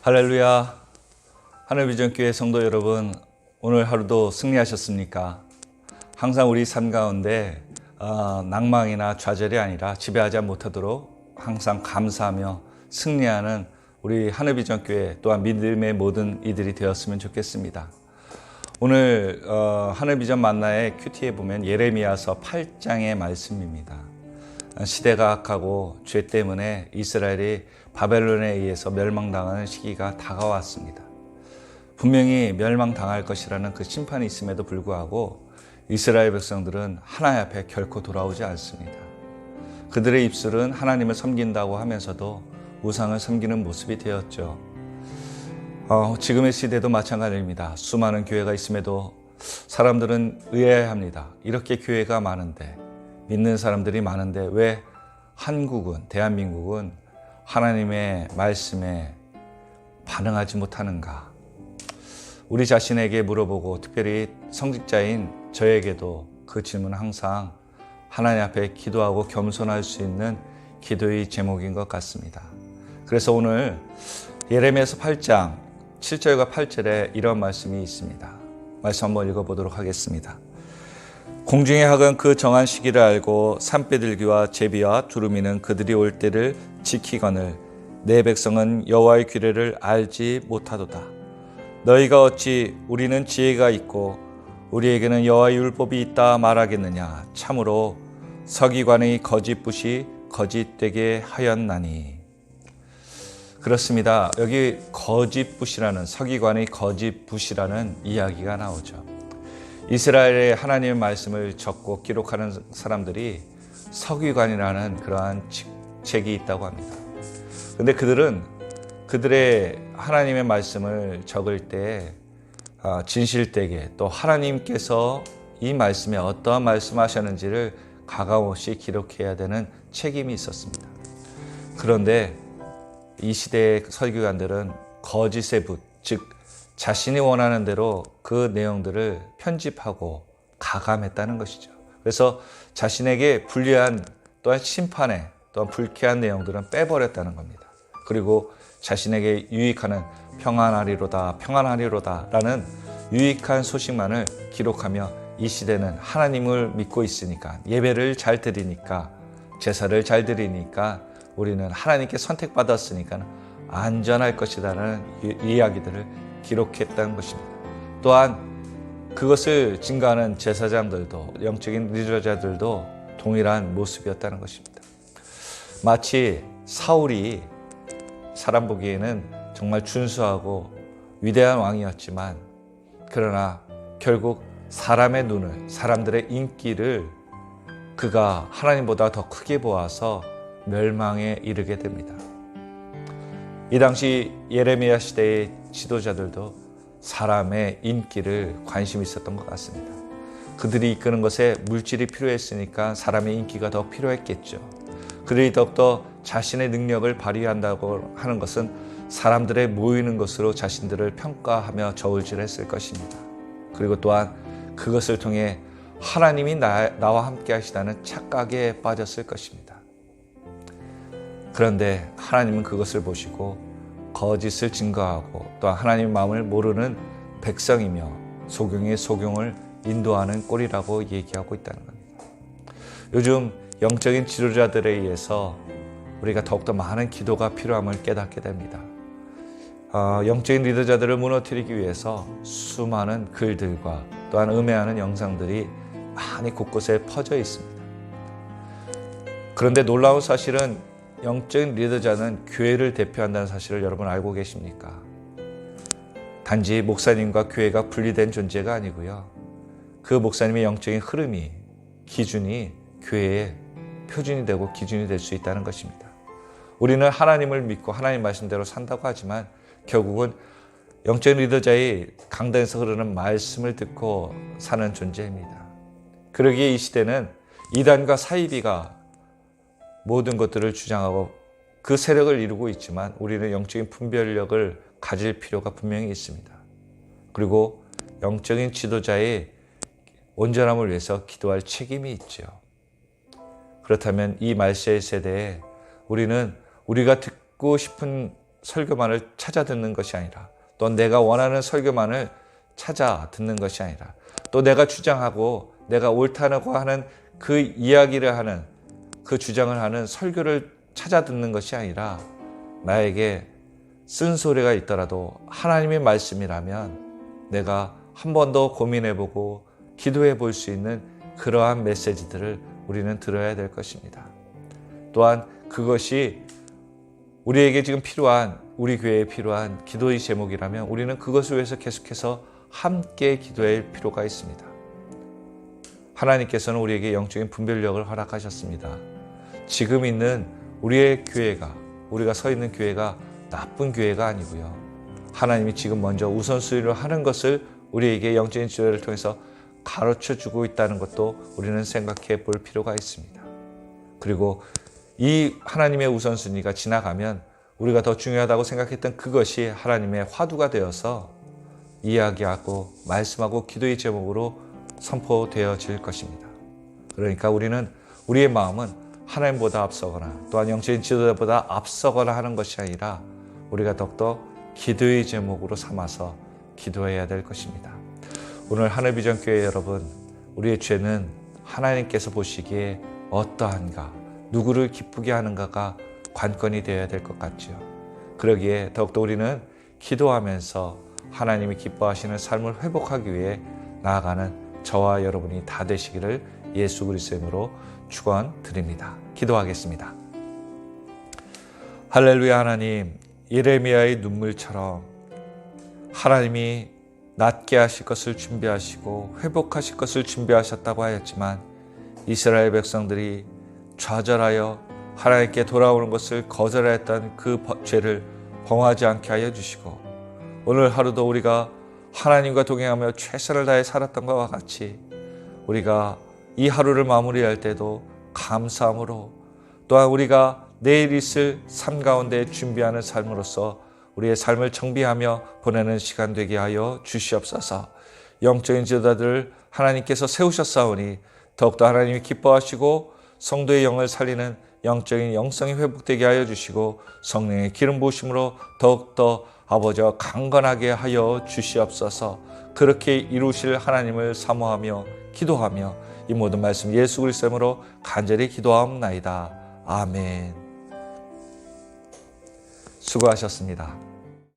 할렐루야. 하늘비전교회 성도 여러분, 오늘 하루도 승리하셨습니까? 항상 우리 삶 가운데 낭망이나 좌절이 아니라 지배하지 못하도록 항상 감사하며 승리하는 우리 하늘비전교회 또한 믿음의 모든 이들이 되었으면 좋겠습니다. 오늘 하늘비전 만나의 큐티에 보면 예레미야서 8장의 말씀입니다. 시대가 악하고 죄 때문에 이스라엘이 바벨론에 의해서 멸망당하는 시기가 다가왔습니다. 분명히 멸망당할 것이라는 그 심판이 있음에도 불구하고 이스라엘 백성들은 하나님 앞에 결코 돌아오지 않습니다. 그들의 입술은 하나님을 섬긴다고 하면서도 우상을 섬기는 모습이 되었죠. 지금의 시대도 마찬가지입니다. 수많은 교회가 있음에도 사람들은 의아해합니다. 이렇게 교회가 많은데, 믿는 사람들이 많은데 왜 한국은, 대한민국은 하나님의 말씀에 반응하지 못하는가? 우리 자신에게 물어보고 특별히 성직자인 저에게도 그 질문은 항상 하나님 앞에 기도하고 겸손할 수 있는 기도의 제목인 것 같습니다. 그래서 오늘 예레미야서 8장 7절과 8절에 이런 말씀이 있습니다. 말씀 한번 읽어보도록 하겠습니다. 공중의 학은 그 정한 시기를 알고 산비둘기와 제비와 두루미는 그들이 올 때를 지키거늘 내 백성은 여호와의 규례를 알지 못하도다. 너희가 어찌 우리는 지혜가 있고 우리에게는 여호와의 율법이 있다 말하겠느냐. 참으로 서기관의 거짓붓이 거짓되게 하였나니. 그렇습니다. 여기 거짓붓이라는, 서기관의 거짓붓이라는 이야기가 나오죠. 이스라엘의 하나님의 말씀을 적고 기록하는 사람들이 서기관이라는 그러한 직책이 있다고 합니다. 그런데 그들은 그들의 하나님의 말씀을 적을 때 진실되게, 또 하나님께서 이 말씀에 어떠한 말씀하셨는지를 가감없이 기록해야 되는 책임이 있었습니다. 그런데 이 시대의 서기관들은 거짓의 붓, 즉 자신이 원하는 대로 그 내용들을 편집하고 가감했다는 것이죠. 그래서 자신에게 불리한, 또한 심판에, 또한 불쾌한 내용들은 빼버렸다는 겁니다. 그리고 자신에게 유익하는 평안하리로다, 평안하리로다 라는 유익한 소식만을 기록하며, 이 시대는 하나님을 믿고 있으니까, 예배를 잘 드리니까, 제사를 잘 드리니까, 우리는 하나님께 선택받았으니까 안전할 것이라는 이야기들을 기록했다는 것입니다. 또한 그것을 증거하는 제사장들도, 영적인 리더자들도 동일한 모습이었다는 것입니다. 마치 사울이 사람 보기에는 정말 준수하고 위대한 왕이었지만, 그러나 결국 사람의 눈을, 사람들의 인기를 그가 하나님보다 더 크게 보아서 멸망에 이르게 됩니다. 이 당시 예레미야 시대의 지도자들도 사람의 인기를 관심이 있었던 것 같습니다. 그들이 이끄는 것에 물질이 필요했으니까 사람의 인기가 더 필요했겠죠. 그들이 더욱더 자신의 능력을 발휘한다고 하는 것은 사람들의 모이는 것으로 자신들을 평가하며 저울질했을 것입니다. 그리고 또한 그것을 통해 하나님이 나와 함께 하시다는 착각에 빠졌을 것입니다. 그런데 하나님은 그것을 보시고 거짓을 증거하고, 또한 하나님의 마음을 모르는 백성이며 소경의 소경을 인도하는 꼴이라고 얘기하고 있다는 겁니다. 요즘 영적인 지도자들에 의해서 우리가 더욱더 많은 기도가 필요함을 깨닫게 됩니다. 영적인 리더자들을 무너뜨리기 위해서 수많은 글들과 또한 음해하는 영상들이 많이 곳곳에 퍼져 있습니다. 그런데 놀라운 사실은 영적인 리더자는 교회를 대표한다는 사실을 여러분 알고 계십니까? 단지 목사님과 교회가 분리된 존재가 아니고요. 그 목사님의 영적인 흐름이, 기준이 교회의 표준이 되고 기준이 될 수 있다는 것입니다. 우리는 하나님을 믿고 하나님 말씀대로 산다고 하지만 결국은 영적인 리더자의 강단에서 흐르는 말씀을 듣고 사는 존재입니다. 그러기에 이 시대는 이단과 사이비가 모든 것들을 주장하고 그 세력을 이루고 있지만, 우리는 영적인 분별력을 가질 필요가 분명히 있습니다. 그리고 영적인 지도자의 온전함을 위해서 기도할 책임이 있죠. 그렇다면 이 말세 세대에 우리는 우리가 듣고 싶은 설교만을 찾아 듣는 것이 아니라, 또 내가 원하는 설교만을 찾아 듣는 것이 아니라, 또 내가 주장하고 내가 옳다고 하는 그 이야기를 하는, 그 주장을 하는 설교를 찾아 듣는 것이 아니라, 나에게 쓴소리가 있더라도 하나님의 말씀이라면 내가 한 번 더 고민해보고 기도해 볼 수 있는 그러한 메시지들을 우리는 들어야 될 것입니다. 또한 그것이 우리에게 지금 필요한, 우리 교회에 필요한 기도의 제목이라면 우리는 그것을 위해서 계속해서 함께 기도할 필요가 있습니다. 하나님께서는 우리에게 영적인 분별력을 허락하셨습니다. 지금 있는 우리의 교회가, 우리가 서 있는 교회가 나쁜 교회가 아니고요. 하나님이 지금 먼저 우선순위로 하는 것을 우리에게 영적인 지도를 통해서 가르쳐주고 있다는 것도 우리는 생각해 볼 필요가 있습니다. 그리고 이 하나님의 우선순위가 지나가면 우리가 더 중요하다고 생각했던 그것이 하나님의 화두가 되어서 이야기하고 말씀하고 기도의 제목으로 선포되어질 것입니다. 그러니까 우리는 우리의 마음은 하나님보다 앞서거나 또한 영적인 지도자보다 앞서거나 하는 것이 아니라 우리가 더욱더 기도의 제목으로 삼아서 기도해야 될 것입니다. 오늘 하늘비전교회 여러분, 우리의 죄는 하나님께서 보시기에 어떠한가, 누구를 기쁘게 하는가가 관건이 되어야 될 것 같지요. 그러기에 더욱더 우리는 기도하면서 하나님이 기뻐하시는 삶을 회복하기 위해 나아가는 저와 여러분이 다 되시기를 예수 그리스도의 이름으로 축원드립니다. 기도하겠습니다. 할렐루야. 하나님, 예레미야의 눈물처럼 하나님이 낫게 하실 것을 준비하시고 회복하실 것을 준비하셨다고 하였지만 이스라엘 백성들이 좌절하여 하나님께 돌아오는 것을 거절했던 그 죄를 범하지 않게 하여 주시고, 오늘 하루도 우리가 하나님과 동행하며 최선을 다해 살았던 것과 같이 우리가 이 하루를 마무리할 때도 감사함으로, 또한 우리가 내일 있을 삶 가운데 준비하는 삶으로서 우리의 삶을 정비하며 보내는 시간 되게 하여 주시옵소서. 영적인 지도자들을 하나님께서 세우셨사오니 더욱더 하나님이 기뻐하시고 성도의 영을 살리는 영적인 영성이 회복되게 하여 주시고 성령의 기름 부으심으로 더욱더 아버지와 강건하게 하여 주시옵소서. 그렇게 이루실 하나님을 사모하며 기도하며 이 모든 말씀 예수 그리스도의 이름으로 간절히 기도하옵나이다. 아멘. 수고하셨습니다.